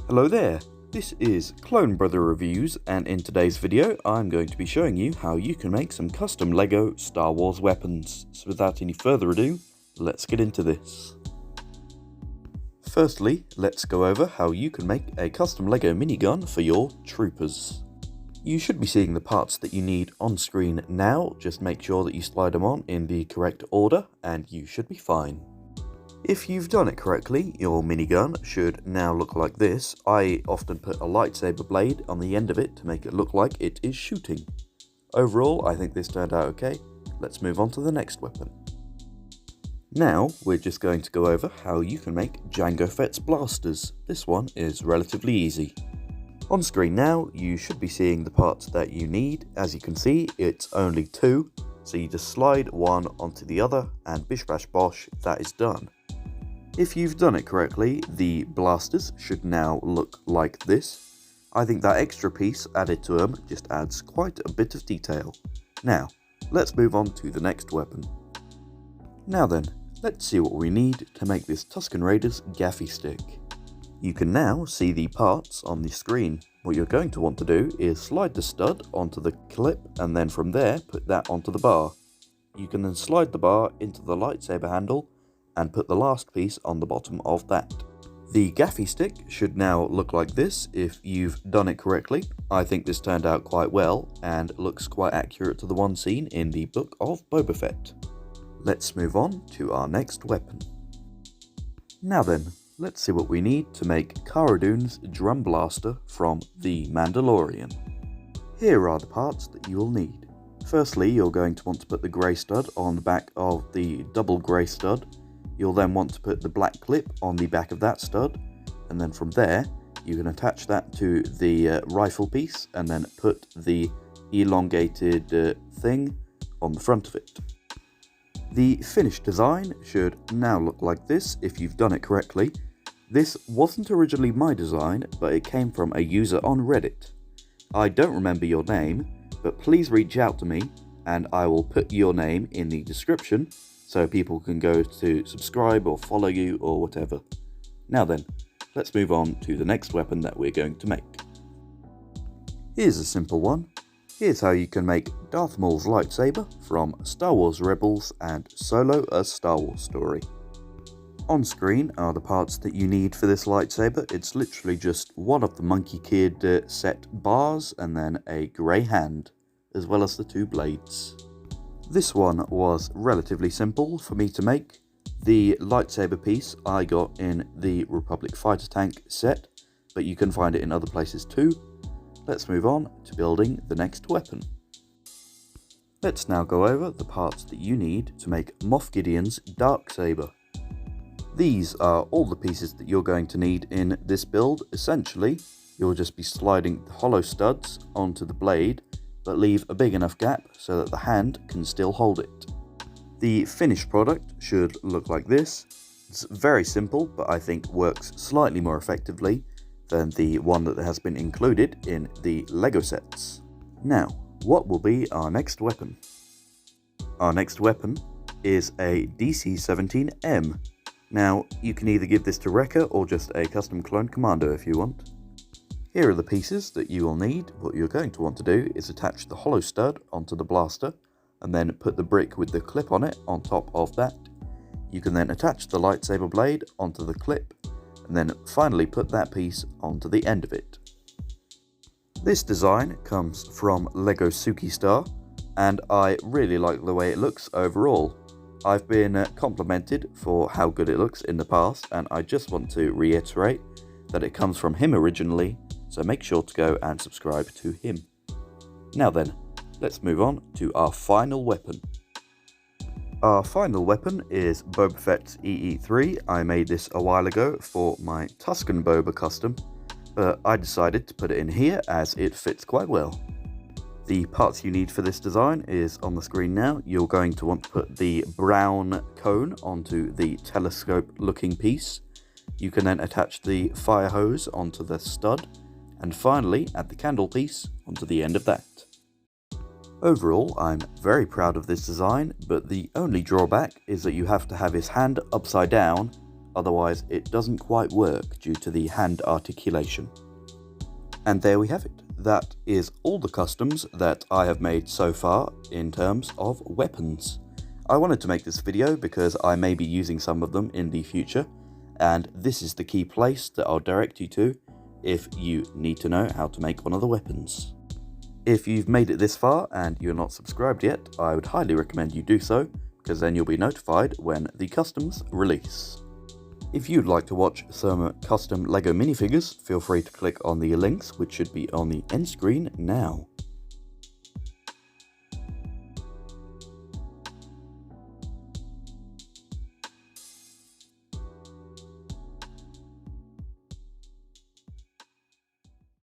Hello there, this is Clone Brother Reviews, and in today's video I'm going to be showing you how you can make some custom LEGO Star Wars weapons. So without any further ado, let's get into this. Firstly, let's go over how you can make a custom LEGO minigun for your troopers. You should be seeing the parts that you need on screen now, just make sure that you slide them on in the correct order and you should be fine. If you've done it correctly, your minigun should now look like this. I often put a lightsaber blade on the end of it to make it look like it is shooting. Overall, I think this turned out okay. Let's move on to the next weapon. Now, we're just going to go over how you can make Jango Fett's blasters. This one is relatively easy. On screen now, you should be seeing the parts that you need. As you can see, it's only two, so you just slide one onto the other and bish bash bosh, that is done. If you've done it correctly, the blasters should now look like this. I think that extra piece added to them just adds quite a bit of detail. Now, let's move on to the next weapon. Now then, let's see what we need to make this Tusken Raider's Gaffi stick. You can now see the parts on the screen. What you're going to want to do is slide the stud onto the clip and then from there put that onto the bar. You can then slide the bar into the lightsaber handle and put the last piece on the bottom of that. The Gaffi stick should now look like this if you've done it correctly. I think this turned out quite well and looks quite accurate to the one seen in the Book of Boba Fett. Let's move on to our next weapon. Now then, let's see what we need to make Cara Dune's drum blaster from The Mandalorian. Here are the parts that you will need. Firstly, you're going to want to put the grey stud on the back of the double grey stud. You'll then want to put the black clip on the back of that stud, and then from there you can attach that to the rifle piece and then put the elongated thing on the front of it. The finished design should now look like this if you've done it correctly. This wasn't originally my design, but it came from a user on Reddit. I don't remember your name, but please reach out to me and I will put your name in the description so people can go to subscribe or follow you or whatever. Now then, let's move on to the next weapon that we're going to make. Here's a simple one. Here's how you can make Darth Maul's lightsaber from Star Wars Rebels and Solo: A Star Wars Story. On screen are the parts that you need for this lightsaber. It's literally just one of the Monkey Kid set bars and then a grey hand, as well as the two blades. This one was relatively simple for me to make. The lightsaber piece I got in the Republic Fighter Tank set, but you can find it in other places too. Let's move on to building the next weapon. Let's now go over the parts that you need to make Moff Gideon's Darksaber. These are all the pieces that you're going to need in this build. Essentially, you'll just be sliding the hollow studs onto the blade, but leave a big enough gap so that the hand can still hold it. The finished product should look like this. It's very simple, but I think works slightly more effectively than the one that has been included in the LEGO sets. Now, what will be our next weapon? Our next weapon is a DC-17M. Now, you can either give this to Wrecker or just a custom clone commando if you want. Here are the pieces that you will need. What you're going to want to do is attach the hollow stud onto the blaster and then put the brick with the clip on it on top of that. You can then attach the lightsaber blade onto the clip and then finally put that piece onto the end of it. This design comes from LEGO Suki Star and I really like the way it looks overall. I've been complimented for how good it looks in the past, and I just want to reiterate that it comes from him originally, so make sure to go and subscribe to him. Now then, let's move on to our final weapon. Our final weapon is Boba Fett's EE3. I made this a while ago for my Tusken Boba custom, but I decided to put it in here as it fits quite well. The parts you need for this design is on the screen now. You're going to want to put the brown cone onto the telescope looking piece. You can then attach the fire hose onto the stud, and finally add the candle piece onto the end of that. Overall, I'm very proud of this design, but the only drawback is that you have to have his hand upside down otherwise it doesn't quite work due to the hand articulation. And there we have it. That is all the customs that I have made so far in terms of weapons. I wanted to make this video because I may be using some of them in the future, and this is the key place that I'll direct you to if you need to know how to make one of the weapons. If you've made it this far and you're not subscribed yet, I would highly recommend you do so, because then you'll be notified when the customs release. If you'd like to watch some custom LEGO minifigures, feel free to click on the links which should be on the end screen now.